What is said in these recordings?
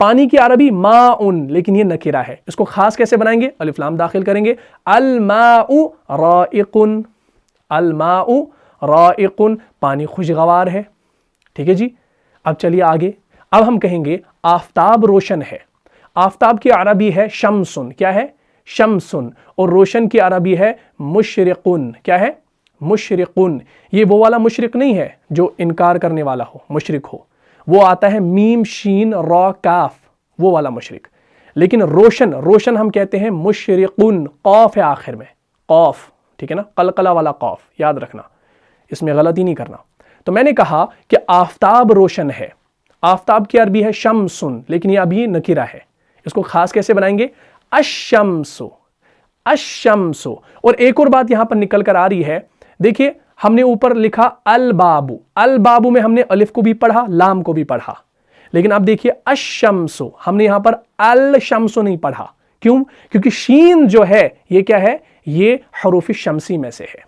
پانی کی عربی ماؤن، لیکن یہ نکرہ ہے، اس کو خاص کیسے بنائیں گے؟ الف لام داخل کریں گے، الماء رائق، الماء رائق، پانی خوشگوار ہے، ٹھیک ہے جی۔ اب چلیے آگے، اب ہم کہیں گے آفتاب روشن ہے، آفتاب کی عربی ہے شمسن، کیا ہے؟ شمسن، اور روشن کی عربی ہے مشرقن، کیا ہے؟ مشرقن۔ یہ وہ والا مشرق نہیں ہے جو انکار کرنے والا ہو، مشرق ہو، وہ آتا ہے میم شین را کاف، وہ والا مشرق۔ لیکن روشن، روشن ہم کہتے ہیں مشرقن، قاف ہے آخر میں، قاف، ٹھیک ہے نا، قلقلہ والا قاف، یاد رکھنا، اس میں غلطی نہیں کرنا۔ تو میں نے کہا کہ آفتاب روشن ہے، آفتاب کی عربی ہے شمسن، لیکن یہ ابھی نکرہ ہے، اس کو خاص کیسے بنائیں گے؟ الشمس، الشمس۔ اور ایک اور بات یہاں پر نکل کر آ رہی ہے، دیکھیے ہم نے اوپر لکھا الباب، الباب میں ہم نے الف کو بھی پڑھا، لام کو بھی پڑھا، لیکن اب دیکھیے الشمس، ہم نے یہاں پر الشمس نہیں پڑھا، کیوں؟ کیونکہ شین جو ہے یہ کیا ہے؟ یہ حروف شمسی میں سے ہے،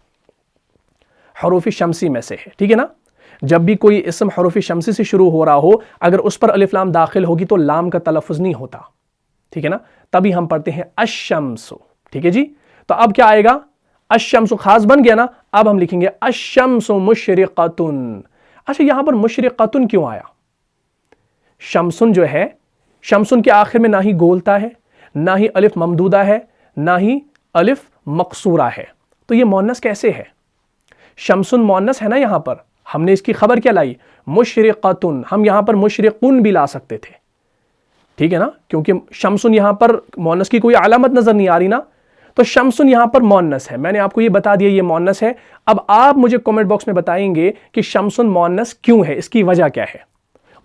حروف شمسی میں سے ہے، ٹھیک ہے نا۔ جب بھی کوئی اسم حروف شمسی سے شروع ہو رہا ہو، اگر اس پر الف لام داخل ہوگی تو لام کا تلفظ نہیں ہوتا، ٹھیک ہے نا، تبھی ہم پڑھتے ہیں الشمس، ٹھیک ہے جی۔ تو اب کیا آئے گا؟ الشمس خاص بن گیا نا، اب ہم لکھیں گے الشمس مشرقتن۔ اچھا یہاں پر مشرقتن کیوں آیا؟ شمسن جو ہے، شمسن کے آخر میں نہ ہی گولتا ہے، نہ ہی الف ممدودہ ہے، نہ ہی الف مقصورہ ہے، تو یہ مؤنث کیسے ہے؟ شمسن مؤنث ہے نا، یہاں پر ہم نے اس کی خبر کیا لائی؟ مشرقتن، ہم یہاں پر مشرقن بھی لا سکتے تھے، ٹھیک ہے نا، کیونکہ شمسن یہاں پر مؤنث کی کوئی علامت نظر نہیں آ رہی نا، تو شمسن یہاں پر مؤنث ہے، میں نے آپ کو یہ بتا دیا یہ مؤنث ہے۔ اب آپ مجھے کمنٹ باکس میں بتائیں گے کہ شمسن مؤنث کیوں ہے، اس کی وجہ کیا ہے؟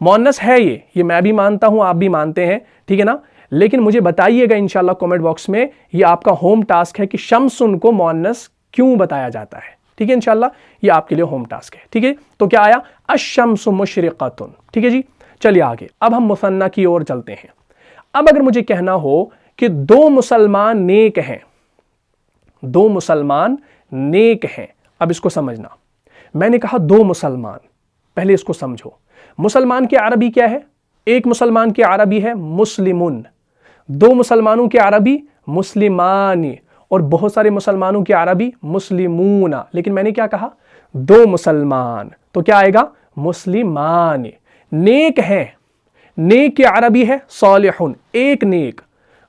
مؤنث ہے یہ میں بھی مانتا ہوں، آپ بھی مانتے ہیں، ٹھیک ہے نا، لیکن مجھے بتائیے گا انشاءاللہ کمنٹ باکس میں، یہ آپ کا ہوم ٹاسک ہے کہ شمسن کو مؤنث کیوں بتایا جاتا ہے، ٹھیک ہے، انشاءاللہ یہ آپ کے لیے ہوم ٹاسک ہے، ٹھیک ہے۔ تو کیا آیا؟ الشمس مشرقتن، ٹھیک ہے جی۔ چلیے آگے، اب ہم مثنیٰ کی اور چلتے ہیں۔ اب اگر مجھے کہنا ہو کہ دو مسلمان نیک ہیں، دو مسلمان نیک ہیں، اب اس کو سمجھنا، میں نے کہا دو مسلمان، پہلے اس کو سمجھو، مسلمان کی عربی کیا ہے؟ ایک مسلمان کی عربی ہے مسلمن، دو مسلمانوں کی عربی مسلمانی، اور بہت سارے مسلمانوں کی عربی مسلمون، لیکن میں نے کیا کہا؟ دو مسلمان، تو کیا آئے گا؟ مسلمان۔ نیک ہیں، نیک کی عربی ہے صالحون، ایک نیک،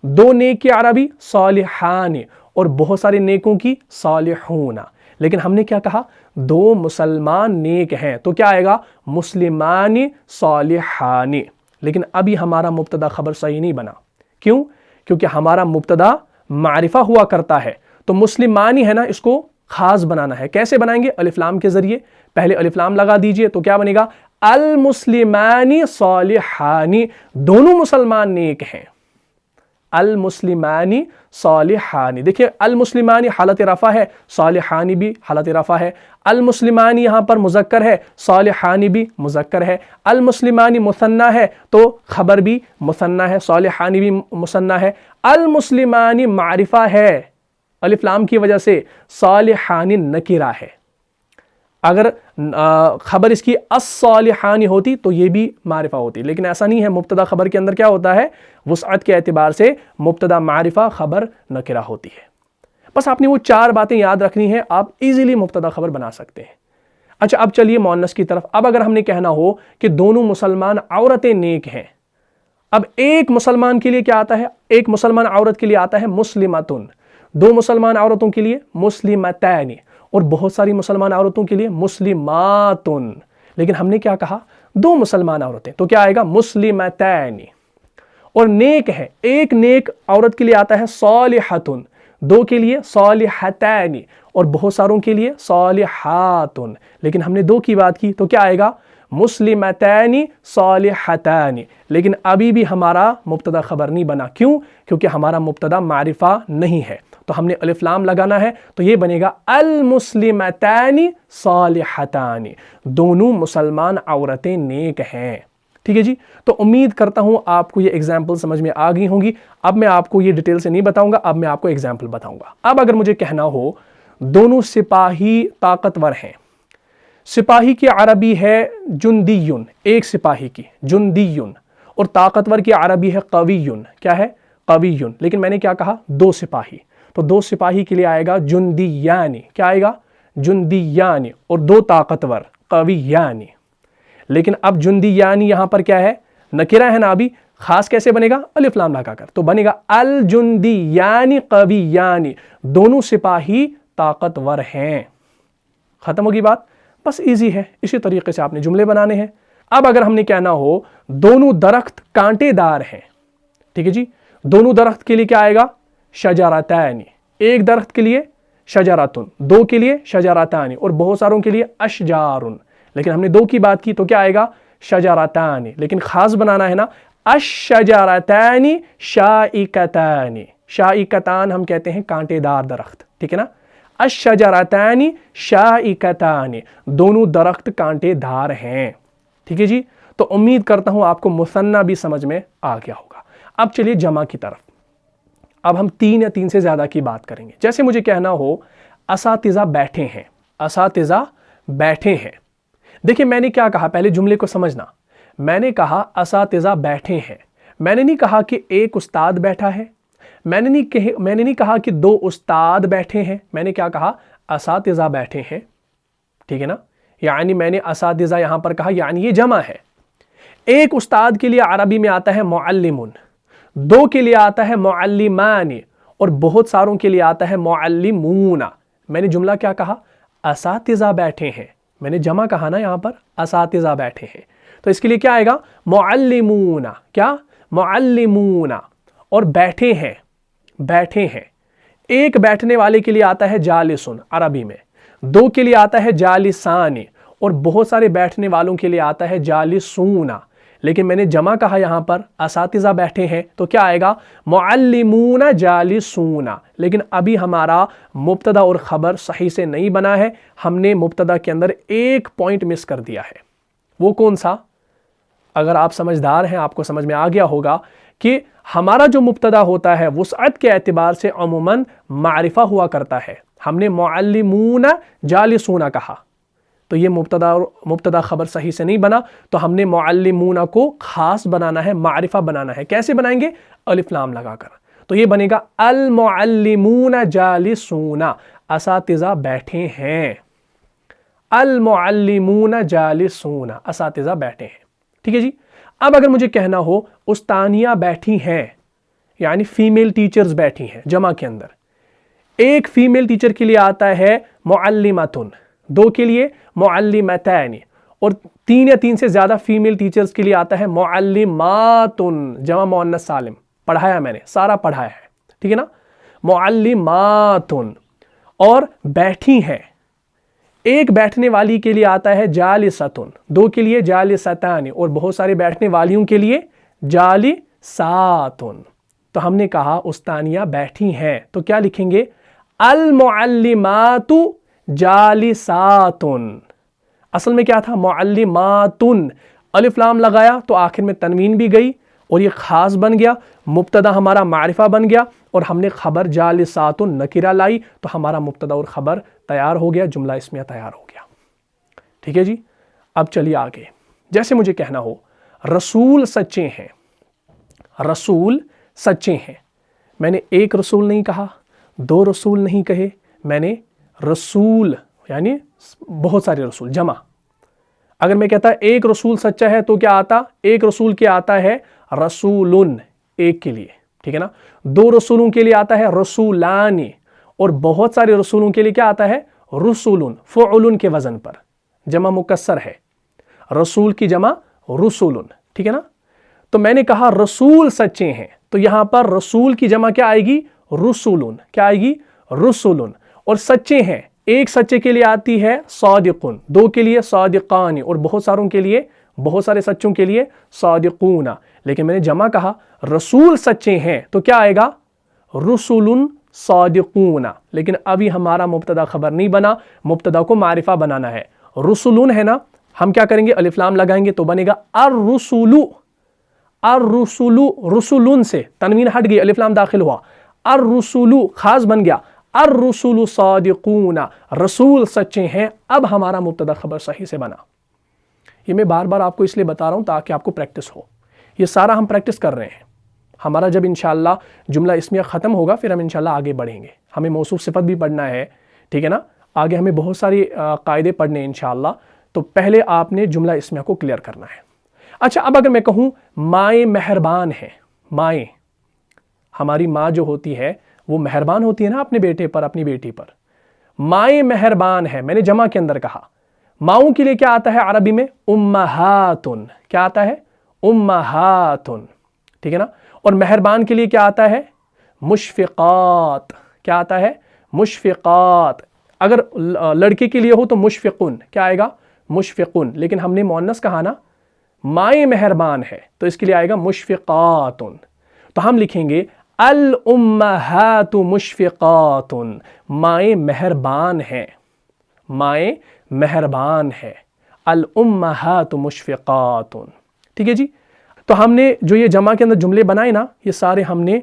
دو نیک کی عربی صالحان، اور بہت سارے نیکوں کی صالحون، لیکن ہم نے کیا کہا؟ دو مسلمان نیک ہیں، تو کیا آئے گا؟ مسلمان صالحان۔ لیکن ابھی ہمارا مبتدا خبر صحیح نہیں بنا، کیوں؟ کیونکہ ہمارا مبتدا معرفہ ہوا کرتا ہے، تو مسلمانی ہے نا، اس کو خاص بنانا ہے، کیسے بنائیں گے؟ الف لام کے ذریعے، پہلے الف لام لگا دیجئے تو کیا بنے گا؟ المسلمانی صالحانی، دونوں مسلمان نیک ہیں، المسلمانی صالحانی۔ دیکھیں المسلمانی حالت رفع ہے، صالحانی بھی حالت رفع ہے، المسلمانی یہاں پر مذکر ہے، صالحانی بھی مذکر ہے، المسلمانی مثنیٰ ہے تو خبر بھی مثنیٰ ہے، صالحانی بھی مثنیٰ ہے، المسلمانی معرفہ ہے الف لام کی وجہ سے، صالحانی نکرہ ہے۔ اگر خبر اس کی الصالحانی ہوتی تو یہ بھی معرفہ ہوتی، لیکن ایسا نہیں ہے، مبتدا خبر کے اندر کیا ہوتا ہے؟ وسعت کے اعتبار سے مبتدا معرفہ، خبر نکرہ ہوتی ہے۔ بس آپ نے وہ چار باتیں یاد رکھنی ہے، آپ ایزیلی مبتدا خبر بنا سکتے ہیں۔ اچھا اب چلیے مؤنث کی طرف، اب اگر ہم نے کہنا ہو کہ دونوں مسلمان عورتیں نیک ہیں، اب ایک مسلمان کے لیے کیا آتا ہے؟ ایک مسلمان عورت کے لیے آتا ہے مسلمتن، دو مسلمان عورتوں کے لیے مسلمتین، اور بہت ساری مسلمان عورتوں کے لیے مسلماتن، لیکن ہم نے کیا کہا؟ دو مسلمان عورتیں، تو کیا آئے گا؟ مسلمتین۔ اور نیک ہے، ایک نیک عورت کے لیے آتا ہے صالحتن، دو کے لیے صالحتین، اور بہت ساروں کے لیے صالحاتن، لیکن ہم نے دو کی بات کی تو کیا آئے گا؟ مسلمتین صالحتین، لیکن ابھی بھی ہمارا مبتدا خبر نہیں بنا، کیوں؟ کیونکہ ہمارا مبتدا معرفہ نہیں ہے، تو ہم نے الف لام لگانا ہے، تو یہ بنے گا المسلمتین صالحتان، دونوں مسلمان عورتیں نیک ہیں، ٹھیک ہے جی۔ تو امید کرتا ہوں آپ کو یہ ایگزامپل سمجھ میں آ گئی ہوں گی۔ اب میں آپ کو یہ ڈیٹیل سے نہیں بتاؤں گا، اب میں آپ کو ایگزامپل بتاؤں گا۔ اب اگر مجھے کہنا ہو دونوں سپاہی طاقتور ہیں، سپاہی کی عربی ہے جندیون، ایک سپاہی کی جندیون، اور طاقتور کی عربی ہے قویٌ، کیا ہے؟ قویٌ، لیکن میں نے کیا کہا؟ 2 سپاہی، تو 2 سپاہی کے لیے آئے گا جندیانی، کیا آئے گا؟ جندیانی، اور 2 طاقتور قویانی، لیکن اب جندیانی یہاں پر کیا ہے؟ نکرہ ہے نا، ابھی خاص کیسے بنے گا؟ الف لام لگا کر، تو بنے گا الجندیانی قویانی، دونوں سپاہی طاقتور ہیں۔ ختم ہوگی بات، بس ایزی ہے، اسی طریقے سے آپ نے جملے بنانے ہیں۔ اب اگر ہم نے کہنا ہو دونوں درخت کانٹے دار ہیں، ٹھیک ہے جی، دونوں درخت کے لیے کیا آئے گا؟ شجرتان، ایک درخت کے لیے شجرتن، 2 کے لیے شجرتان، اور بہت ساروں کے لیے اشجارن، لیکن ہم نے 2 کی بات کی تو کیا آئے گا؟ شجرتان، لیکن خاص بنانا ہے نا، الشجرتان شائکتان، شائکتان ہم کہتے ہیں کانٹے دار درخت، ٹھیک ہے نا، الشجرتان شائکتان، دونوں درخت کانٹے دار ہیں، ٹھیک ہے جی۔ تو امید کرتا ہوں آپ کو مثنیٰ بھی سمجھ میں آ گیا ہوگا۔ اب چلیے جمع کی طرف، اب ہم 3 یا 3 سے زیادہ کی بات کریں گے۔ جیسے مجھے کہنا ہو اساتذہ بیٹھے ہیں، اساتذہ بیٹھے ہیں، دیکھیں میں نے کیا کہا، پہلے جملے کو سمجھنا، میں نے کہا اساتذہ بیٹھے ہیں، میں نے نہیں کہا کہ ایک استاد بیٹھا ہے، میں نے نہیں کہا کہ 2 استاد بیٹھے ہیں، میں نے کیا کہا؟ اساتذہ بیٹھے ہیں، ٹھیک ہے نا، یعنی میں نے اساتذہ یہاں پر کہا، یعنی یہ جمع ہے۔ ایک استاد کے لیے عربی میں آتا ہے معلمون، 2 کے لیے آتا ہے معلمان، اور بہت ساروں کے لیے آتا ہے معلمون۔ میں نے جملہ کیا کہا؟ اساتذہ بیٹھے ہیں، میں نے جمع کہا نا یہاں پر، اساتذہ بیٹھے ہیں، تو اس کے لیے کیا آئے گا؟ معلمون، کیا؟ معلمون، اور بیٹھے ہیں، بیٹھے ہیں۔ ایک بیٹھنے والے کے لیے آتا ہے جالسن عربی میں، 2 کے لیے آتا ہے جالسان، اور بہت سارے بیٹھنے والوں کے لیے آتا ہے جالسون، لیکن میں نے جمع کہا یہاں پر اساتذہ بیٹھے ہیں تو کیا آئے گا؟ معلمون جالسون، لیکن ابھی ہمارا مبتدا اور خبر صحیح سے نہیں بنا ہے، ہم نے مبتدا کے اندر ایک پوائنٹ مس کر دیا ہے۔ وہ کون سا؟ اگر آپ سمجھدار ہیں آپ کو سمجھ میں آ گیا ہوگا کہ ہمارا جو مبتدا ہوتا ہے وسعت کے اعتبار سے عموماً معرفہ ہوا کرتا ہے، ہم نے معلمون جالسون کہا تو یہ مبتدا خبر صحیح سے نہیں بنا، تو ہم نے معلمون کو خاص بنانا ہے، معرفہ بنانا ہے۔ کیسے بنائیں گے؟ الف لام لگا کر، تو یہ بنے گا المعلمون جالسون، اساتذہ بیٹھے ہیں، المعلمون جالسون، اساتذہ بیٹھے ہیں، ٹھیک ہے جی۔ اب اگر مجھے کہنا ہو استانیہ بیٹھی ہیں، یعنی فیمیل ٹیچرز بیٹھی ہیں، جمع کے اندر ایک فیمیل ٹیچر کے لیے آتا ہے معلمتن، 2 کے لیے معلمتین، اور 3 یا 3 سے زیادہ فیمیل ٹیچرز کے لیے آتا ہے معلماتن، جمع مؤنث سالم، پڑھایا میں نے، سارا پڑھایا ہے، ٹھیک ہے نا، معلماتن، اور بیٹھی ہیں، ایک بیٹھنے والی کے لیے آتا ہے جالستن، 2 کے لیے جالستان، اور بہت سارے بیٹھنے والیوں کے لیے جالساتن۔ تو ہم نے کہا استانیہ بیٹھی ہیں تو کیا لکھیں گے؟ المعلمات جالساتن، اصل میں کیا تھا؟ معلماتن، الف لام لگایا تو آخر میں تنوین بھی گئی اور یہ خاص بن گیا، مبتدا ہمارا معرفہ بن گیا، اور ہم نے خبر جالساتن نکرہ لائی تو ہمارا مبتدا اور خبر تیار ہو گیا، جملہ اسمیہ تیار ہو گیا، ٹھیک ہے جی۔ اب چلیے آگے، جیسے مجھے کہنا ہو رسول سچے ہیں، رسول سچے ہیں، میں نے ایک رسول نہیں کہا، 2 رسول نہیں کہے، میں نے رسول یعنی بہت سارے رسول، جمع۔ اگر میں کہتا ایک رسول سچا ہے تو کیا آتا؟ ایک رسول کے آتا ہے رسولن، ایک کے لیے، ٹھیک ہے نا، 2 رسولوں کے لیے آتا ہے رسولان، اور بہت سارے رسولوں کے لیے کیا آتا ہے؟ رسولن، فعلن کے وزن پر، جمع مکسر ہے، رسول کی جمع رسولن، ٹھیک ہے نا۔ تو میں نے کہا رسول سچے ہیں، تو یہاں پر رسول کی جمع کیا آئے گی؟ رسولن، کیا آئے گی؟ رسولن، اور سچے ہیں، ایک سچے کے لیے آتی ہے صادقن، 2 کے لیے صادقان، اور بہت ساروں کے لیے، بہت سارے سچوں کے لیے صادقون، لیکن میں نے جمع کہا رسول سچے ہیں تو کیا آئے گا؟ رسولن صادقون، لیکن ابھی ہمارا مبتدا خبر نہیں بنا، مبتدا کو معرفہ بنانا ہے، رسولن ہے نا، ہم کیا کریں گے؟ الف لام لگائیں گے تو بنے گا الرسول، الرسول، رسولن سے تنوین ہٹ گئی، الف لام داخل ہوا، الرسول خاص بن گیا، الرسول صادقون، رسول سچے ہیں، اب ہمارا مبتدا خبر صحیح سے بنا۔ یہ میں بار بار آپ کو اس لیے بتا رہا ہوں تاکہ آپ کو پریکٹس ہو یہ سارا ہم پریکٹس کر رہے ہیں. ہمارا جب انشاءاللہ جملہ اسمیہ ختم ہوگا پھر ہم انشاءاللہ آگے بڑھیں گے. ہمیں موصوف صفت بھی پڑھنا ہے, ٹھیک ہے نا, آگے ہمیں بہت ساری قاعدے پڑھنے ہیں انشاءاللہ. تو پہلے آپ نے جملہ اسمیہ کو کلیئر کرنا ہے. اچھا, اب اگر میں کہوں مائیں مہربان ہیں, مائیں, ہماری ماں جو ہوتی ہے وہ مہربان ہوتی ہے نا اپنے بیٹے پر, اپنی بیٹی پر. مائیں مہربان ہیں, میں نے جمع کے اندر کہا. ماؤں کے لیے کیا آتا ہے عربی میں؟ امہاتن. کیا آتا ہے؟ امہاتن, ٹھیک ہے نا. اور مہربان کے لیے کیا آتا ہے؟ مشفقات. کیا آتا ہے؟ مشفقات. اگر لڑکے کے لیے ہو تو مشفقن. کیا آئے گا؟ مشفقن. لیکن ہم نے مؤنث کہا نا, مائیں مہربان ہے, تو اس کے لیے آئے گا مشفقاتن. تو ہم لکھیں گے الامہات مشفقات. مائیں مہربان ہیں, مائیں مہربان ہے. الامہات مشفقات. ٹھیک ہے جی. تو ہم نے جو یہ جمع کے اندر جملے بنائے نا, یہ سارے ہم نے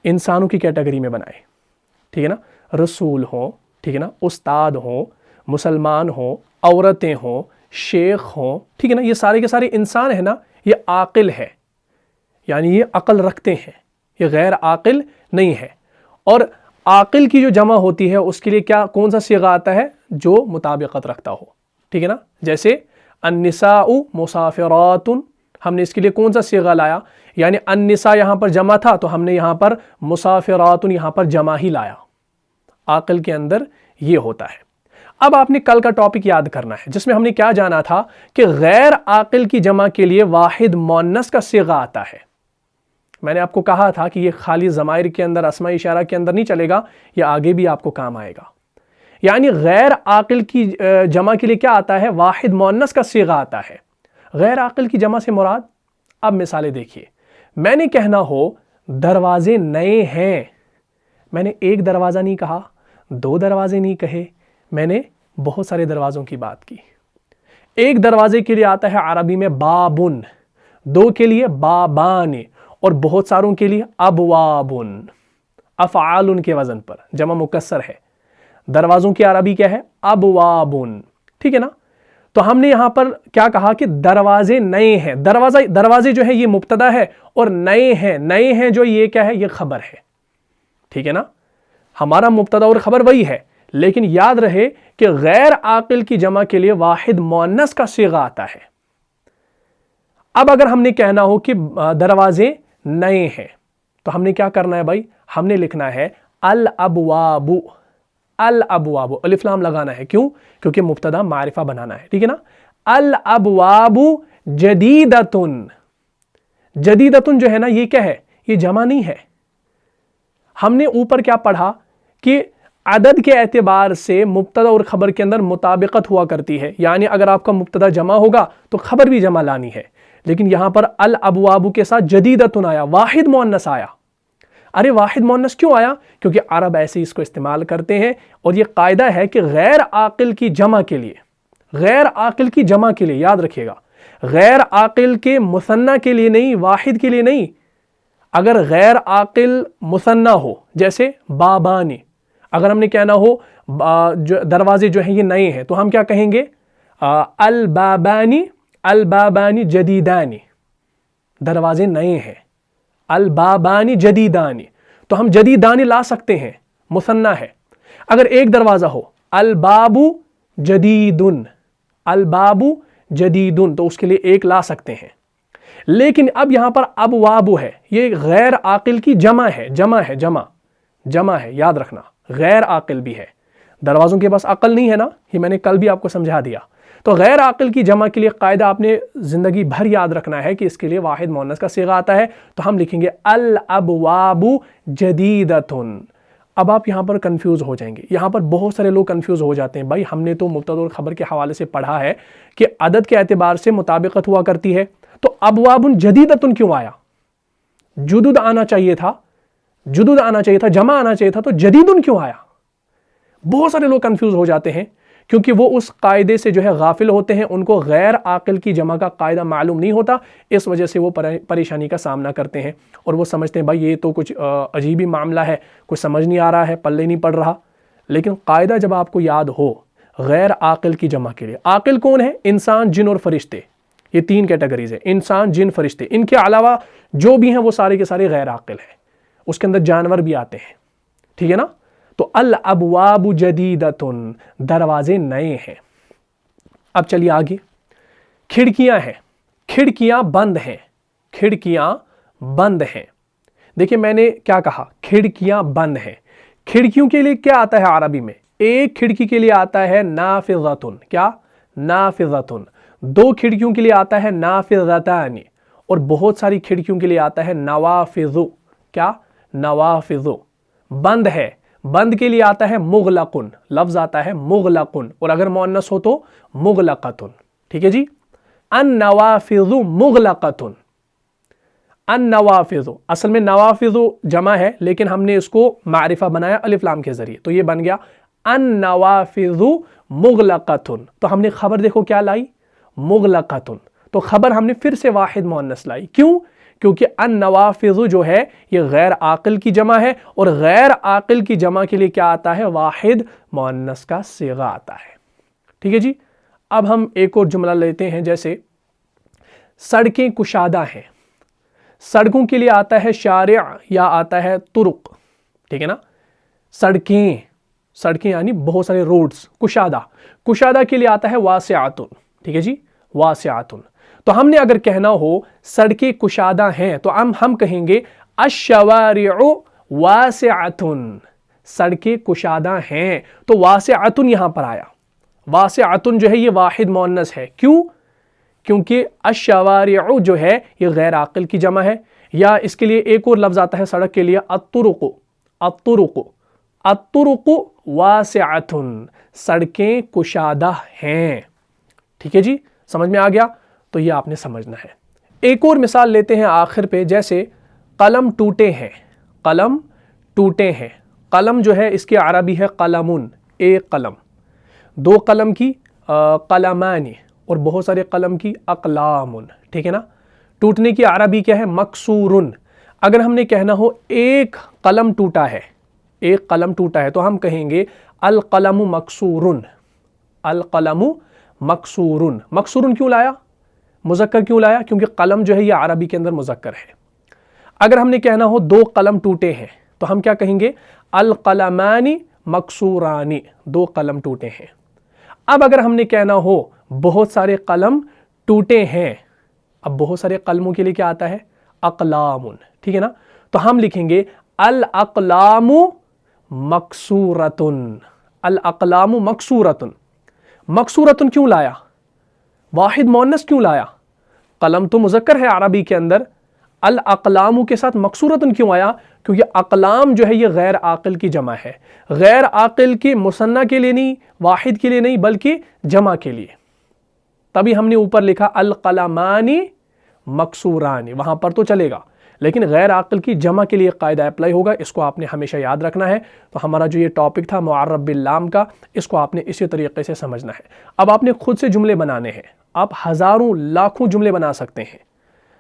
انسانوں کی کیٹیگری میں بنائے, ٹھیک ہے نا. رسول ہوں, ٹھیک ہے نا, استاد ہوں, مسلمان ہوں, عورتیں ہوں, شیخ ہوں, ٹھیک ہے نا. یہ سارے کے سارے انسان ہیں نا, یہ عاقل ہے, یعنی یہ عقل رکھتے ہیں, یہ غیر عاقل نہیں ہے. اور عاقل کی جو جمع ہوتی ہے اس کے لیے کیا, کون سا صیغہ آتا ہے؟ جو مطابقت رکھتا ہو, ٹھیک ہے نا. جیسے النساء مسافرات, ہم نے اس کے لیے کون سا صیغہ لایا؟ یعنی النساء یہاں پر جمع تھا تو ہم نے یہاں پر مسافرات یہاں پر جمع ہی لایا. عاقل کے اندر یہ ہوتا ہے. اب آپ نے کل کا ٹاپک یاد کرنا ہے جس میں ہم نے کیا جانا تھا کہ غیر عاقل کی جمع کے لیے واحد مؤنث کا صیغہ آتا ہے. میں نے آپ کو کہا تھا کہ یہ خالی ضمائر کے اندر, اسماء اشارہ کے اندر نہیں چلے گا, یہ آگے بھی آپ کو کام آئے گا. یعنی غیر عاقل کی جمع کے لیے کیا آتا ہے؟ واحد مؤنث کا صیغہ آتا ہے. غیر عاقل کی جمع سے مراد, اب مثالیں دیکھیے. میں نے کہنا ہو دروازے نئے ہیں, میں نے ایک دروازہ نہیں کہا, دو دروازے نہیں کہے, میں نے بہت سارے دروازوں کی بات کی. ایک دروازے کے لیے آتا ہے عربی میں بابن, دو کے لیے بابان, اور بہت ساروں کے لیے ابوابن, افعال کے وزن پر, جمع مکسر ہے. دروازوں کی عربی کیا ہے؟ ابوابن, ٹھیک ہے نا. تو ہم نے یہاں پر کیا کہا کہ دروازے نئے ہیں. دروازے جو ہے یہ مبتدا ہے, اور نئے ہیں جو یہ کیا ہے؟ یہ خبر ہے, ٹھیک ہے نا. ہمارا مبتدا اور خبر وہی ہے, لیکن یاد رہے کہ غیر عاقل کی جمع کے لیے واحد مؤنث کا صیغہ آتا ہے. اب اگر ہم نے کہنا ہو کہ دروازے نئے ہیں تو ہم نے کیا کرنا ہے بھائی؟ ہم نے لکھنا ہے الابواب. الابواب الف لام لگانا ہے. کیوں؟ کیونکہ مبتدا معرفہ بنانا ہے, ٹھیک ہے نا. الابواب جدیدتن. جدیدتن جو ہے نا یہ کیا ہے؟ یہ جمع نہیں ہے. ہم نے اوپر کیا پڑھا کہ عدد کے اعتبار سے مبتدا اور خبر کے اندر مطابقت ہوا کرتی ہے. یعنی اگر آپ کا مبتدا جمع ہوگا تو خبر بھی جمع لانی ہے. لیکن یہاں پر الابواب کے ساتھ جدیدتن آیا, واحد مؤنث آیا. ارے واحد مؤنث کیوں آیا؟ کیونکہ عرب ایسے اس کو استعمال کرتے ہیں, اور یہ قاعدہ ہے کہ غیر عاقل کی جمع کے لیے, غیر عاقل کی جمع کے لیے یاد رکھیے گا, غیر عاقل کے مثنیٰ کے لیے نہیں, واحد کے لیے نہیں. اگر غیر عاقل مثنیٰ ہو جیسے بابانی, اگر ہم نے کہنا ہو دروازے جو ہیں یہ نئے ہیں تو ہم کیا کہیں گے؟ البابانی جدیدانی, دروازے نئے ہیں. البابانی جدیدانی, تو ہم جدیدانی لا سکتے ہیں, مثنیٰ ہے. اگر ایک دروازہ ہو الباب جدیدن, الباب جدیدن, تو اس کے لیے ایک لا سکتے ہیں. لیکن اب یہاں پر ابواب ہے, یہ غیر عاقل کی جمع ہے, جمع ہے, یاد رکھنا. غیر عاقل بھی ہے, دروازوں کے پاس عقل نہیں ہے نا, یہ میں نے کل بھی آپ کو سمجھا دیا. تو غیر عاقل کی جمع کے لیے قاعدہ آپ نے زندگی بھر یاد رکھنا ہے کہ اس کے لیے واحد مؤنث کا صیغہ آتا ہے. تو ہم لکھیں گے الابواب جدیدتن. اب آپ یہاں پر کنفیوز ہو جائیں گے. یہاں پر بہت سارے لوگ کنفیوز ہو جاتے ہیں, بھائی ہم نے تو مبتدا اور خبر کے حوالے سے پڑھا ہے کہ عدد کے اعتبار سے مطابقت ہوا کرتی ہے, تو ابواب جدیدتن کیوں آیا؟ جدد آنا چاہیے تھا, جمع آنا چاہیے تھا, تو جدیدن کیوں آیا؟ بہت سارے لوگ کنفیوز ہو جاتے ہیں کیونکہ وہ اس قاعدے سے جو ہے غافل ہوتے ہیں, ان کو غیر عاقل کی جمع کا قاعدہ معلوم نہیں ہوتا, اس وجہ سے وہ پریشانی کا سامنا کرتے ہیں, اور وہ سمجھتے ہیں بھائی یہ تو کچھ عجیب ہی معاملہ ہے, کچھ سمجھ نہیں آ رہا ہے, پلے نہیں پڑ رہا. لیکن قاعدہ جب آپ کو یاد ہو غیر عاقل کی جمع کے لیے, عاقل کون ہے؟ انسان, جن اور فرشتے. یہ 3 کیٹیگریز ہیں، انسان، جن، فرشتے۔ ان کے علاوہ جو بھی ہیں وہ سارے کے سارے غیر عاقل ہیں، اس کے اندر جانور بھی آتے ہیں، ٹھیک ہے نا؟ تو الابواب جدیدتن، دروازے نئے ہیں۔ اب چلیے آگے، کھڑکیاں ہیں، کھڑکیاں بند ہیں، کھڑکیاں بند ہیں۔ دیکھیں میں نے کیا کہا، کھڑکیاں بند ہیں۔ کھڑکیوں کے لیے کیا آتا ہے عربی میں؟ ایک کھڑکی کے لیے آتا ہے نافذتن، کیا؟ نافذتن۔ 2 کھڑکیوں کے لیے آتا ہے نافذتان، اور بہت ساری کھڑکیوں کے لیے آتا ہے نوافذ، کیا؟ نوافذ۔ بند ہے، بند کے لیے آتا ہے مغلقن، لفظ آتا ہے مغلقن، اور اگر مؤنث ہو تو مغلقتن، ٹھیک ہے جی؟ النوافذ مغلقتن، النوافذ، اصل میں نوافذ جمع ہے لیکن ہم نے اس کو معرفہ بنایا الف لام کے ذریعے، تو یہ بن گیا النوافذ مغلقتن۔ تو ہم نے خبر دیکھو کیا لائی، مغلقتن، تو خبر ہم نے پھر سے واحد مؤنث لائی، کیوں؟ کیونکہ النوافذ جو ہے یہ غیر عاقل کی جمع ہے، اور غیر عاقل کی جمع کے لیے کیا آتا ہے؟ واحد مؤنث کا صیغہ آتا ہے، ٹھیک ہے جی؟ اب ہم ایک اور جملہ لیتے ہیں، جیسے سڑکیں کشادہ ہیں۔ سڑکوں کے لیے آتا ہے شارع یا آتا ہے طرق، ٹھیک ہے نا؟ سڑکیں، سڑکیں یعنی بہت سارے روڈز، کشادہ، کشادہ کے لیے آتا ہے واسعتن، ٹھیک ہے جی؟ واسعتن۔ تو ہم نے اگر کہنا ہو سڑکیں کشادہ ہیں تو ہم کہیں گے الشوارع واسعتن، سڑکیں کشادہ ہیں، تو واسعتن یہاں پر آیا۔ واسعتن جو ہے یہ واحد مؤنث ہے، کیوں؟ کیونکہ الشوارع جو ہے یہ غیر عاقل کی جمع ہے، یا اس کے لیے ایک اور لفظ آتا ہے سڑک کے لیے الطرق، الطرق، الطرق واسعتن، سڑکیں کشادہ ہیں، ٹھیک ہے جی؟ سمجھ میں آ گیا؟ تو یہ آپ نے سمجھنا ہے۔ ایک اور مثال لیتے ہیں آخر پہ، جیسے قلم ٹوٹے ہیں، قلم ٹوٹے ہیں۔ قلم جو ہے اس کی عربی ہے قلمن، ایک قلم، 2 قلم کی قلمان، اور بہت سارے قلم کی اقلام، ٹھیک ہے نا؟ ٹوٹنے کی عربی کیا ہے؟ مکسورن۔ اگر ہم نے کہنا ہو ایک قلم ٹوٹا ہے، ایک قلم ٹوٹا ہے، تو ہم کہیں گے القلم مکسورن، القلم مکسورن۔ مکسورن کیوں لایا؟ مذکر کیوں لایا؟ کیونکہ قلم جو ہے یہ عربی کے اندر مذکر ہے۔ اگر ہم نے کہنا ہو 2 قلم ٹوٹے ہیں تو ہم کیا کہیں گے؟ القلمان مکسوران، 2 قلم ٹوٹے ہیں۔ اب اگر ہم نے کہنا ہو بہت سارے قلم ٹوٹے ہیں، اب بہت سارے قلموں کے لیے کیا آتا ہے؟ اقلام، ٹھیک ہے نا؟ تو ہم لکھیں گے الاقلام مکسورتن، الاقلام مکسورتن۔ مکسورتن کیوں لایا؟ واحد مؤنث کیوں لایا؟ قلم تو مذکر ہے عربی کے اندر، الاقلام کے ساتھ مکسورتن کیوں آیا؟ کیونکہ اقلام جو ہے یہ غیر عاقل کی جمع ہے، غیر عاقل کے مثنیٰ کے لیے نہیں، واحد کے لیے نہیں، بلکہ جمع کے لیے، تبھی ہم نے اوپر لکھا القلمان مکسوران، وہاں پر تو چلے گا لیکن غیر عاقل کی جمع کے لیے قاعدہ اپلائی ہوگا، اس کو آپ نے ہمیشہ یاد رکھنا ہے۔ تو ہمارا جو یہ ٹاپک تھا معرب باللام کا، اس کو آپ نے اسی طریقے سے سمجھنا ہے۔ اب آپ نے خود سے جملے بنانے ہیں، آپ ہزاروں لاکھوں جملے بنا سکتے ہیں،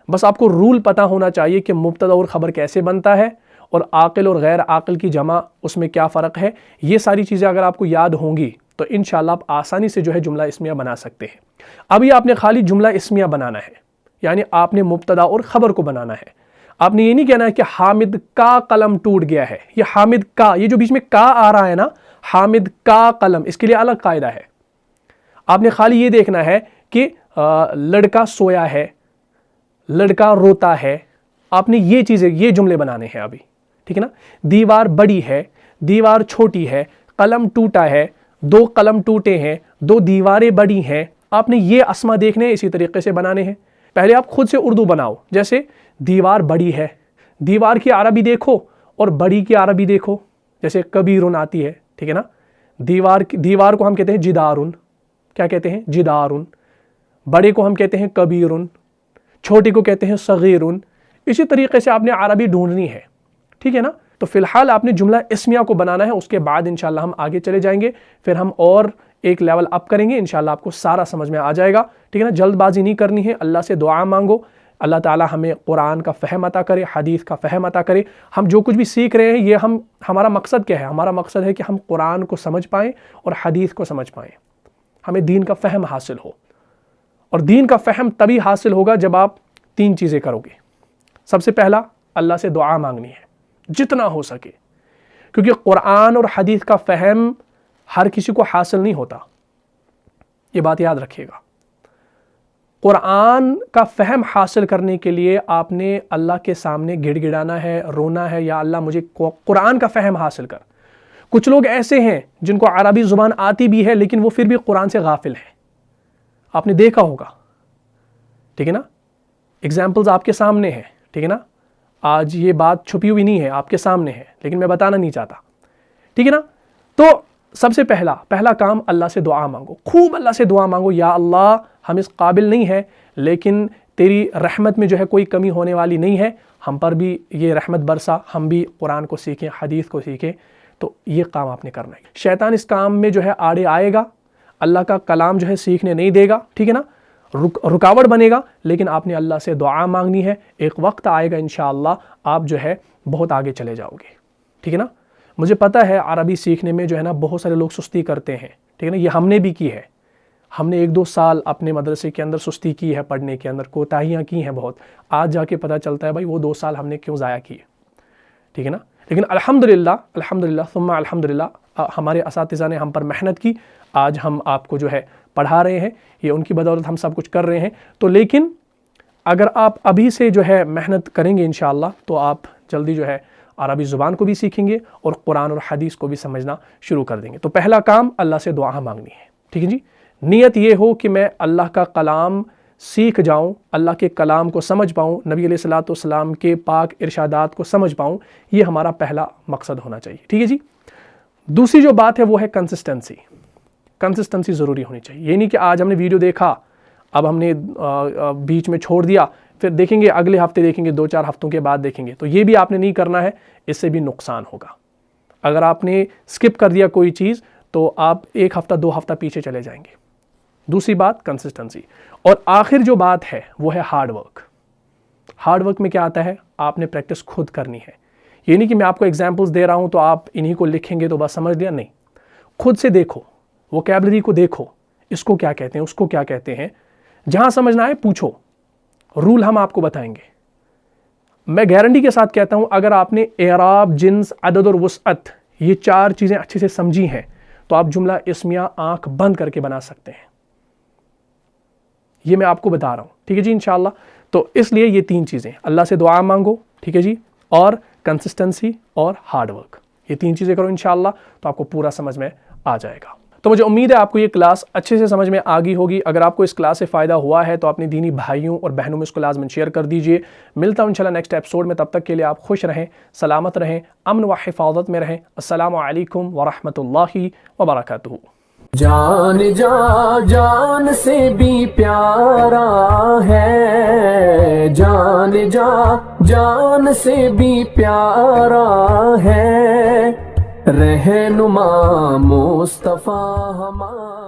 بس آپ کو رول پتہ ہونا چاہیے کہ مبتدا اور خبر کیسے بنتا ہے، اور عاقل اور غیر عاقل کی جمع اس میں کیا فرق ہے۔ یہ ساری چیزیں اگر آپ کو یاد ہوں گی تو انشاءاللہ آپ آسانی سے جو ہے جملہ اسمیہ بنا سکتے ہیں۔ ابھی آپ نے خالی جملہ اسمیہ بنانا ہے، یعنی آپ نے مبتدا اور خبر کو بنانا ہے۔ آپ نے یہ نہیں کہنا ہے کہ حامد کا قلم ٹوٹ گیا ہے، یہ حامد کا، یہ جو بیچ میں کا آ رہا ہے نا، حامد کا قلم، اس کے لیے الگ قاعدہ ہے۔ آپ نے خالی یہ دیکھنا ہے کہ لڑکا سویا ہے، لڑکا روتا ہے، آپ نے یہ چیزیں، یہ جملے بنانے ہیں ابھی، ٹھیک ہے نا؟ دیوار بڑی ہے، دیوار چھوٹی ہے، قلم ٹوٹا ہے، 2 قلم ٹوٹے ہیں، 2 دیواریں بڑی ہیں، آپ نے یہ اسما دیکھنے ہیں، اسی طریقے سے بنانے ہیں۔ پہلے آپ خود سے اردو بناؤ، جیسے دیوار بڑی ہے، دیوار کی عربی دیکھو اور بڑی کی عربی دیکھو، جیسے کبیرن آتی ہے، ٹھیک ہے نا؟ دیوار کو ہم کہتے ہیں جدارن، کیا کہتے ہیں؟ جدارن۔ بڑے کو ہم کہتے ہیں کبیرن، چھوٹے کو کہتے ہیں صغیرن۔ اسی طریقے سے آپ نے عربی ڈھونڈنی ہے، ٹھیک ہے نا؟ تو فی الحال آپ نے جملہ اسمیہ کو بنانا ہے، اس کے بعد انشاءاللہ ہم آگے چلے جائیں گے، پھر ہم اور ایک لیول اپ کریں گے، انشاءاللہ آپ کو سارا سمجھ میں آ جائے گا، ٹھیک ہے نا؟ جلد بازی نہیں کرنی ہے، اللہ سے دعا مانگو، اللہ تعالی ہمیں قرآن کا فہم عطا کرے، حدیث کا فہم عطا کرے۔ ہم جو کچھ بھی سیکھ رہے ہیں یہ ہمارا مقصد کیا ہے؟ ہمارا مقصد ہے کہ ہم قرآن کو سمجھ پائیں اور حدیث کو سمجھ پائیں، ہمیں دین کا فہم حاصل ہو، اور دین کا فہم تبھی حاصل ہوگا جب آپ 3 چیزیں کرو گے. سب سے پہلا اللہ سے دعا مانگنی ہے جتنا ہو سکے، کیونکہ قرآن اور حدیث کا فہم ہر کسی کو حاصل نہیں ہوتا، یہ بات یاد رکھیے گا. قرآن کا فہم حاصل کرنے کے لیے آپ نے اللہ کے سامنے گڑ گڑانا ہے، رونا ہے، یا اللہ مجھے قرآن کا فہم حاصل کر. کچھ لوگ ایسے ہیں جن کو عربی زبان آتی بھی ہے لیکن وہ پھر بھی قرآن سے غافل ہیں، آپ نے دیکھا ہوگا، ٹھیک ہے نا. ایگزامپلز آپ کے سامنے ہیں، ٹھیک ہے نا. آج یہ بات چھپی ہوئی نہیں ہے، آپ کے سامنے ہے، لیکن میں بتانا نہیں چاہتا، ٹھیک ہے نا. تو سب سے پہلا کام اللہ سے دعا مانگو، خوب اللہ سے دعا مانگو. یا اللہ ہم اس قابل نہیں ہے لیکن تیری رحمت میں جو ہے کوئی کمی ہونے والی نہیں ہے، ہم پر بھی یہ رحمت برسا، ہم بھی قرآن کو سیکھیں، حدیث کو سیکھیں. تو یہ کام آپ نے کرنا ہے. شیطان اس کام میں جو ہے آڑے آئے گا، اللہ کا کلام جو ہے سیکھنے نہیں دے گا، ٹھیک ہے نا، رکاوٹ بنے گا. لیکن آپ نے اللہ سے دعا مانگنی ہے. ایک وقت آئے گا انشاءاللہ آپ جو ہے بہت آگے چلے جاؤ گے، ٹھیک ہے نا. مجھے پتہ ہے عربی سیکھنے میں جو ہے نا بہت سارے لوگ سستی کرتے ہیں، ٹھیک ہے نا. یہ ہم نے بھی کی ہے، ہم نے 1-2 سال اپنے مدرسے کے اندر سستی کی ہے، پڑھنے کے اندر کوتاہیاں کی ہیں بہت. آج جا کے پتہ چلتا ہے بھائی وہ 2 سال ہم نے کیوں ضائع کیے، ٹھیک ہے نا. لیکن الحمدللہ ثم الحمدللہ ہمارے اساتذہ نے ہم پر محنت کی. آج ہم آپ کو جو ہے پڑھا رہے ہیں، یہ ان کی بدولت ہم سب کچھ کر رہے ہیں. تو لیکن اگر آپ ابھی سے جو ہے محنت کریں گے انشاءاللہ تو آپ جلدی جو ہے عربی زبان کو بھی سیکھیں گے اور قرآن اور حدیث کو بھی سمجھنا شروع کر دیں گے. تو پہلا کام اللہ سے دعا مانگنی ہے، ٹھیک ہے جی. نیت یہ ہو کہ میں اللہ کا کلام سیکھ جاؤں، اللہ کے کلام کو سمجھ پاؤں، نبی علیہ الصلوۃ والسلام کے پاک ارشادات کو سمجھ پاؤں. یہ ہمارا پہلا مقصد ہونا چاہیے، ٹھیک ہے جی. دوسری جو بات ہے وہ ہے کنسسٹنسی ضروری ہونی چاہیے. یہ نہیں کہ آج ہم نے ویڈیو دیکھا، اب ہم نے بیچ میں چھوڑ دیا، پھر دیکھیں گے اگلے ہفتے دیکھیں گے، 2-4 ہفتوں کے بعد دیکھیں گے. تو یہ بھی آپ نے نہیں کرنا ہے، اس سے بھی نقصان ہوگا. اگر آپ نے سکپ کر دیا کوئی چیز تو آپ 1 ہفتہ 2 ہفتہ پیچھے چلے جائیں گے. دوسری بات کنسسٹنسی. اور آخر جو بات ہے وہ ہے ہارڈ ورک. ہارڈ ورک میں کیا آتا ہے؟ آپ نے پریکٹس خود کرنی ہے. یہ نہیں کہ میں آپ کو ایگزامپلس دے رہا ہوں تو آپ انہی کو لکھیں گے تو بس سمجھ لیا، نہیں. خود سے دیکھو، ووکیبلری کو دیکھو، اس کو کیا کہتے ہیں، اس کو کیا کہتے ہیں. جہاں سمجھنا ہے پوچھو، رول ہم آپ کو بتائیں گے. میں گارنٹی کے ساتھ کہتا ہوں اگر آپ نے اعراب، جنس، عدد اور وسعت یہ 4 چیزیں اچھے سے سمجھی ہیں تو آپ جملہ اسمیہ آنکھ بند کر کے بنا سکتے ہیں. یہ میں آپ کو بتا رہا ہوں، ٹھیک ہے جی انشاءاللہ. تو اس لیے یہ 3 چیزیں، اللہ سے دعا مانگو، ٹھیک ہے جی، اور کنسسٹنسی اور ہارڈ ورک. یہ 3 چیزیں کرو انشاءاللہ تو آپ کو پورا سمجھ میں آ جائے گا. تو مجھے امید ہے آپ کو یہ کلاس اچھے سے سمجھ میں آ گئی ہوگی. اگر آپ کو اس کلاس سے فائدہ ہوا ہے تو اپنے دینی بھائیوں اور بہنوں میں اس کو لازماً شیئر کر دیجئے. ملتا ہوں انشاءاللہ نیکسٹ ایپیسوڈ میں. تب تک کے لیے آپ خوش رہیں، سلامت رہیں، امن و حفاظت میں رہیں. السلام علیکم ورحمۃ اللہ وبرکاتہ. جان جان سے بھی پیارا ہے، جان سے بھی پیارا ہے، رہنما مصطفیٰ ہمارا.